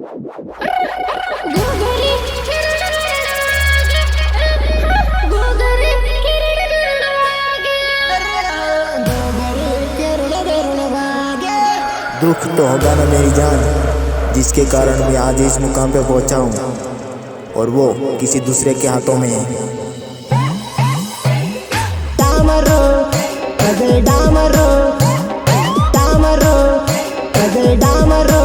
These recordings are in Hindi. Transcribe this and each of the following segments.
दुख तो होगा ना मेरी जान, जिसके कारण मैं आज इस मुकाम पे पहुंचा हूँ, और वो किसी दूसरे के हाथों में है। डामरो अगर डामरो डामरो अगर डामरो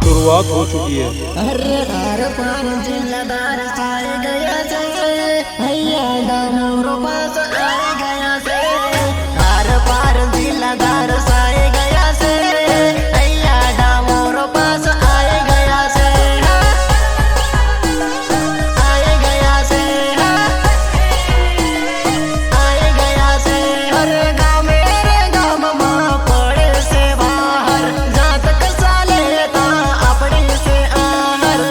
शुरुआत हो चुकी है। अरे हर पार जिल्लादार आए गया से भैया डामरो पास आए गया से हर पार जिल्लादार आए गया से भैया डामरो पास आए गया से आए गया से आए गया से हर गाँव मेरे गाँव माँ पड़े से बाहर जात कसा लेता अपने से आहर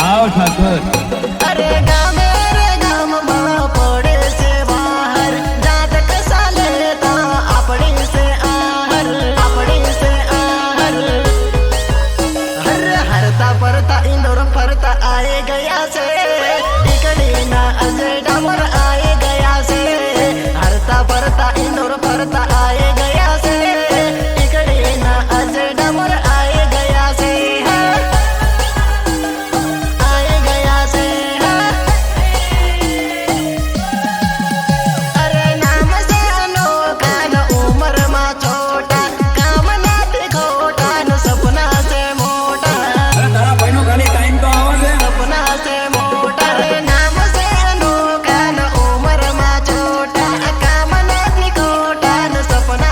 आओ ठाकुर। अरे गाँव मेरे गाँव माँ पड़े से बाहर जात कसा लेता अपने से आहर अपने से आहर हर हरता परता इंदौर फरता आए गया से टिकड़ी ना अजय डामर आए गया से हरता परता इंदौर फरता आए गया से टिकड़ी ना अजय डामर आए गया से आए गया से अरे नाम से अनोखा न उम्र में छोटा काम ना दिखोटा न सपना से मोटा तारा बहनों खाली टाइम तो आवाज है। सपना से मोटा रे नाम से अनोखा न उम्र में छोटा काम ना दिखोटा न सपना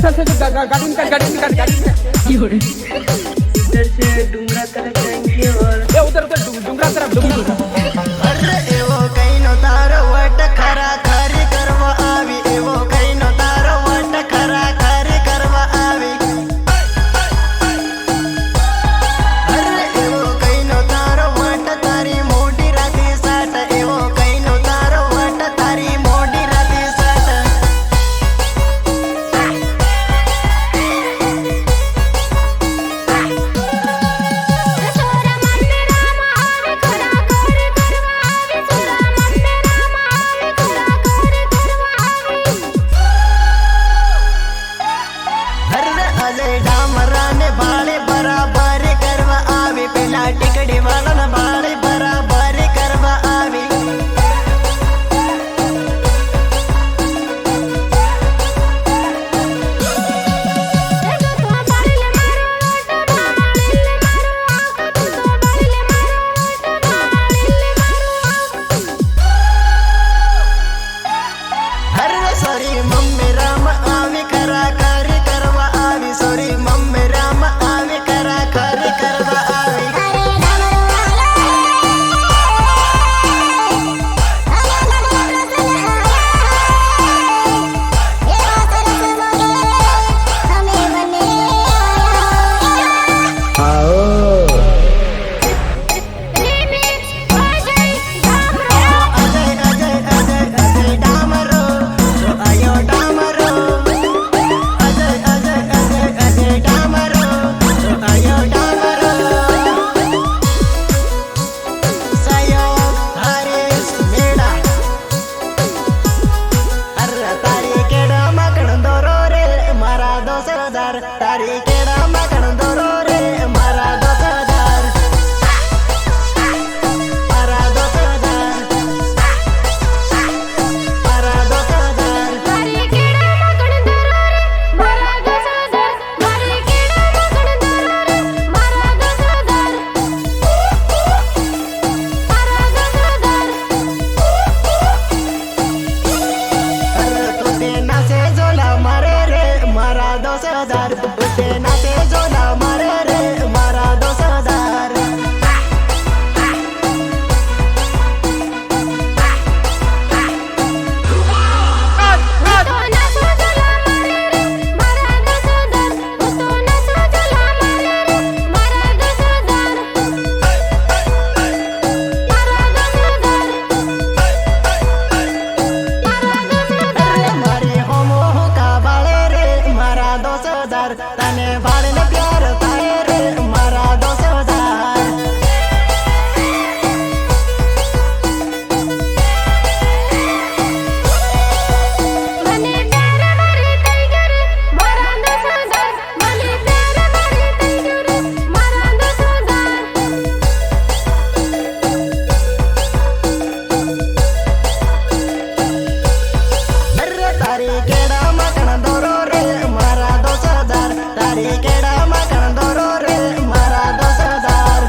इधर से डुंगरा तरफ जाएंगे और અરે એવો કઈનો તારો વટ ખરા ખરી કરવા આવી એવો કઈનો તારો વટ ખરા ખરી કરવા આવી અરે એવો કઈનો તારો વટ તારી મોટી રાતી સાટ એવો કઈનો તારો વટ તારી મોટી રાતી સાટ અજય ડામરાને બાળે બરાબર કરવા આવી પેલા ટીકડી વાળાને બાળે બરાબર કરવા આવી અરે સોરી મમ્મી રામ આવી ખરા ખરી કરવા આવી સોરી મમ્મી રામ આવી ખરા ખરી કરવા આવી અજય અજય અજય અજય ડામરો જો આયો ડામરો અજય અજય અજય અજય ડામરો જો આયો ડામરો સયોગ હરીશ મેળા અરે તારી કેડામાં કણદોરો રે મારા 10,000 તારી કેડામાં કણદોરો રે મારા 10,000 મારા 10,000 મારા 10,000 તુતે નાસે જોલા મારે રે મારા 10,000 તુતે નાસે જોલા મારે રે મારા 10,000 મારી હોમો હુકા બાળે રે મારા 10,000 તને ભાડને પ્યાર થાય રે મારા 10,000 અરે તારી કેડામાં કણદોરો રે મારા 10,000 તારી કેડામાં કણદોરો રે મારા 10,000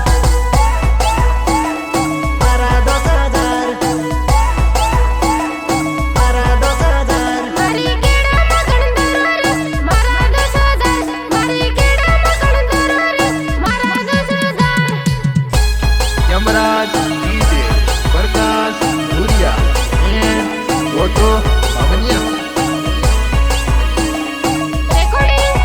મારા 10,000 મારા 10,000 यमराज डीजे प्रकाश भूरिया एंड ऑटो बावनिया Recording,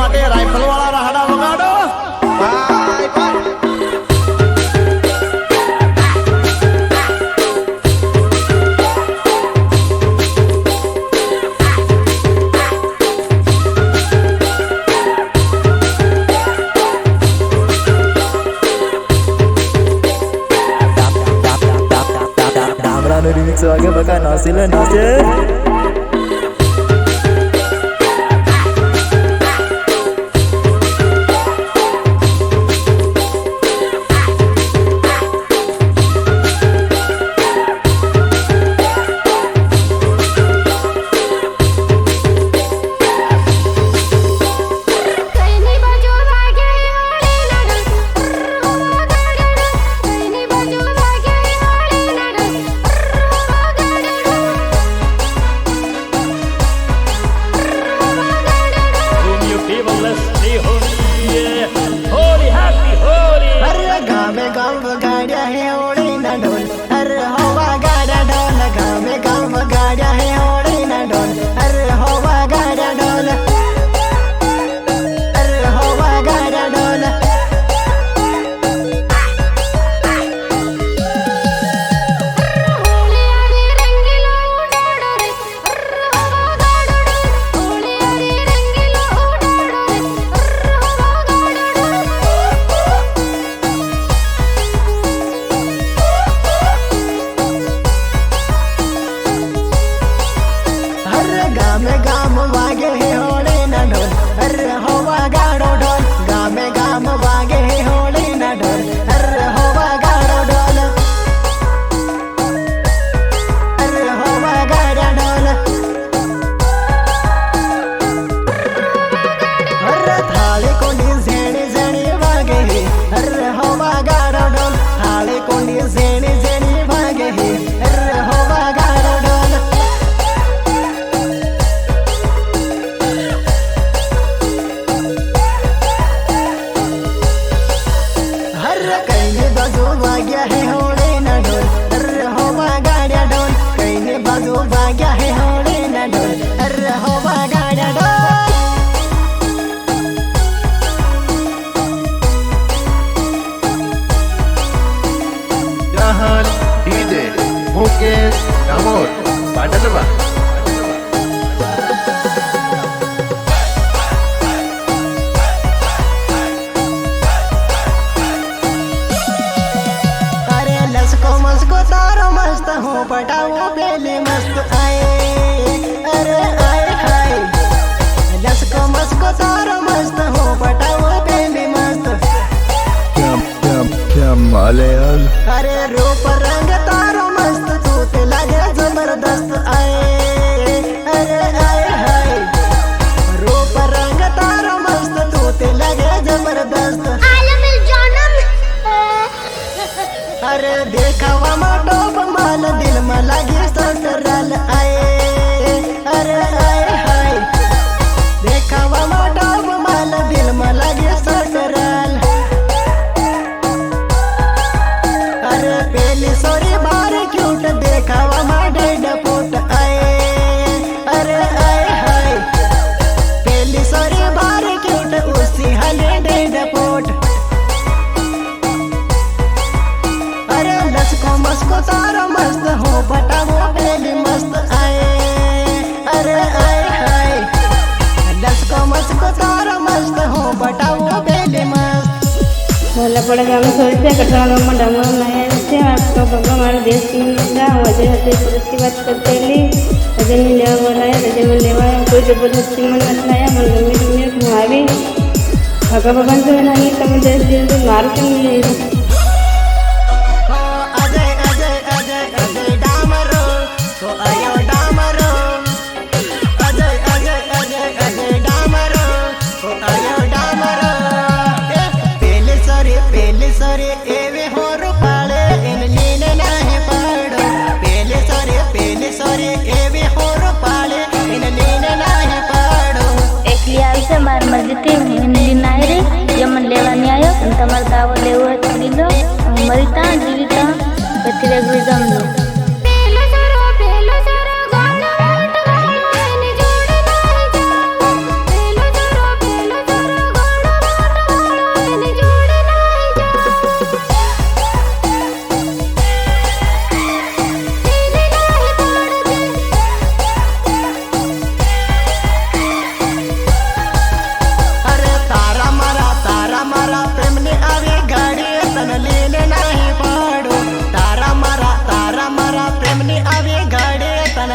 માટે રાઇફલ વાળા રાહડા વગાડો. Bye bye. ડામરાનો રિમિક્સ વાગે બકા નાચે લે નાચે. अरे गावे गाव गाड्या हे ओळी ना ढोल. अरे होवा गाड्या ढोल. गावे गाव गाड्या हे ओळी ना ढोल. अरे होवा गाड्या ढोल. अरे होवा गाड्या ढोल. अरे गामे गाम वागे हे होळे ना ढोल. अरे होवा गाडो ढोल. गामे गाम वागे हे होळे ना ढोल. अरे होवा गाडो ढोल. अरे होवा गाड्या ढोल. अरे थाळी कोंडी झेणी झेणी वागे हे. अरे होवा गाडो ढोल. थाळी कोंडी झेणी झेणी वागे हे. अरे होवा गाडो ढोल. हर कैने बाजू वाग्या है होळे ना ढोल. अरे होवा गाड्या ढोल. कैने बाजू वाग्या है होळे ना ढोल. अरे होवा गाड्या ढोल. જહાન ડીજે મુકેશ ડામોર પાટણમાં. अरे लसको मस्को तारो मस्त हो पटाओ बेली मस्त आए. अरे आए हाय. लसको मस्को तारो मस्त हो पटाओ बेली मस्त. अरे रूप रंग तारो मस्त तू ते लागे जबरदस्त आए. अरे आए हाय. रूप रंग तारो मस्त तू ते लागे जबरदस्त. अरे देखावा मा टोप माल दिल मा लागे ससराल आए. अरे आए हाय. देखावा मा टोप माल दिल मा लागे ससराल. अरे पेली सोरी बार क्यूट देखावा मा डेड पोट आए. अरे आए हाय. पेली सोरी बार क्यूट उसी हले डेड पोट. अरे लसको मस्को तारो मस्त हो पटावो बेली मस्त आए. अरे आए हाय. लसको मस्को तारो मस्त हो पटावो बेली मस्त. भोलापड़ा गाँव में सोचते कटरा गाँव में डामर बनाया से आपका बाबा हमारे देश की निंदा वजह से की बात करते ली रजन में लेवा बोलाया रजन में लेवा कोई जबरदस्ती मन नचलाया मन गमी दुनिया घुमावी भगा भगवान से नहीं तम देश दिल तो मार के मिले. ओ अजय अजय अजय अजय डामरो. ओ आयो डामरो. अजय अजय अजय अजय डामरो. ओ आयो डामरो. पेले सरे एवे होर पाळे इन लीने नाही पाडो. पेले सरे एवे होर पाळे इन लीने नाही पाडो. एकली આવી છે માર મરજીથી હિન્દી નાય રે જમન લેવાની આવ્યો અને તમારે દાવો લેવો હોય તો લીધો મરીતા જીવીતા પછી રેગવી જમજો.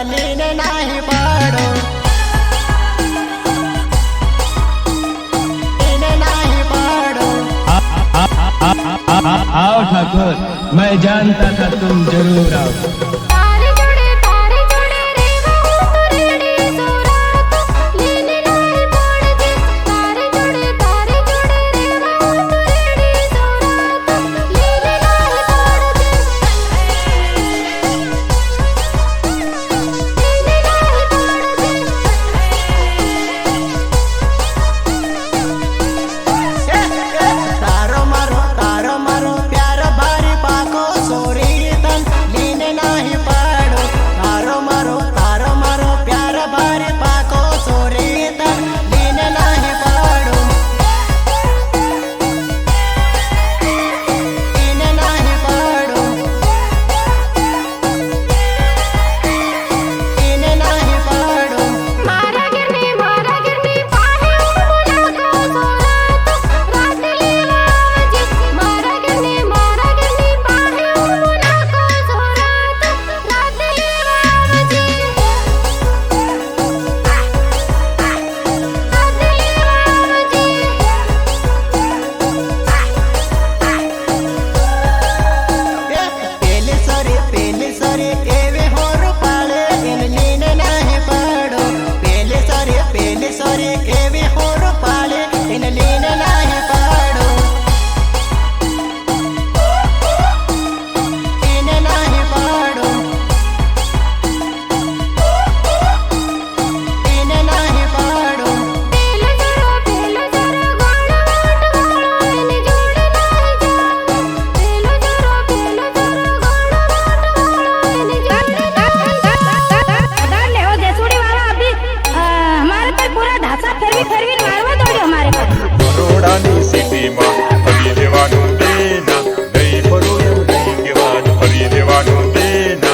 लीने नाही पाडो लीने नाही पाडो। आओ ठाकुर, मैं जानता था तुम जरूर आओ। तारो मारो प्यार भारी पाको सोरी तन लीने नाही पाडो। तारो मारो प्यार भारी पाको सोरी तन लीने नाही पाडो लीने नाही पाडो लीने नाही पाडो। मारा गिरनी पाहे मुला को सोरात रात लीला जी। मारा गिरनी पाहे मुला को सोरात रात लीला जी। पेले सरे केवे होर पाले इन लीने नाही पाडो। पेले सरे केवे होर पाले इन लीने नाही पाडो लीने नाही पाडो लीने नाही पाडो। पेलो जरो गाण वाट वाळो इन जोड नाही जाओ। पेलो जरो गाण वाट वाळो इन जोड नाही जाओ। डाल ले ओ देसुड़ी वाला अभी हमारे पर पूरा ढांचा फेरवी मारवा दौड़े हमारे पर। બરોડાની સિટીમાં ફરી દેવાનું દેના નહીં ફરું નહીં કહેવાનું ફરી દેવાનું દેના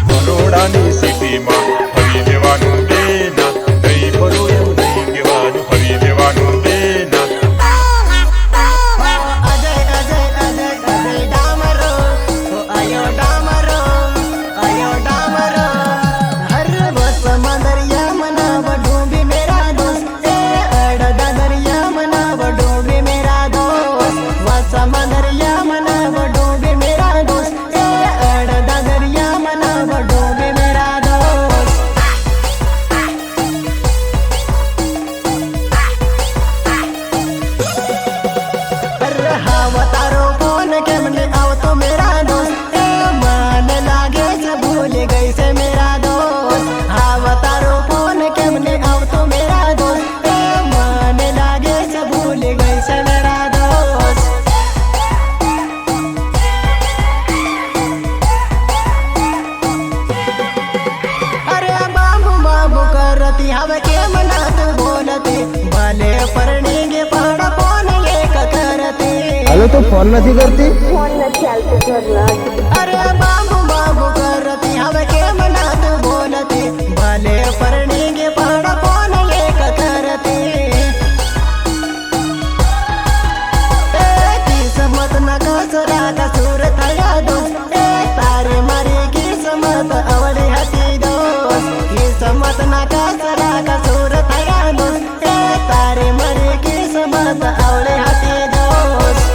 બરોડાની સિટીમાં ફરી દેવાનું દેના નહીં ફરું નહીં કહેવાનું ફરી દેવાનું દેના अजय डामरो ओ आयो डामरो हर बस मंदरिया मना बडूबी मेरा दोस्त ए अड़दा दरिया मना बडूबी मेरा दोस्त। बस मंदरिया मना बडूबी मेरा दोस्त ए अड़दा दरिया मना बडूबी मेरा दोस्त। तारो फोन केमने आओ तो मेरा दोस्त ए मान लागे से भूल गई से मेरा दोस्त। तारो फोन केमने आओ तो मेरा दोस्त ए मान लागे से भूल गई से मेरा दोस्त। अरे बाबू करती हवे के मना तू बोलती भले परणीगे पहाड़ फोन एक करती। હવે તો ફોન નથી કરતી। अरे बाबू करती हवे के मना तू बोलती भले परणीगे पहाड़ फोन एक करती। किस्मत न कसरा कसूर थया दोस्त ए तारे मारी किस्मत अवली हती दोस्त। किस्मत न कसरा कसूर थया दोस्त ए तारे मारी किस्मत अवली हती दोस्त।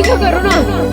તો કરું ને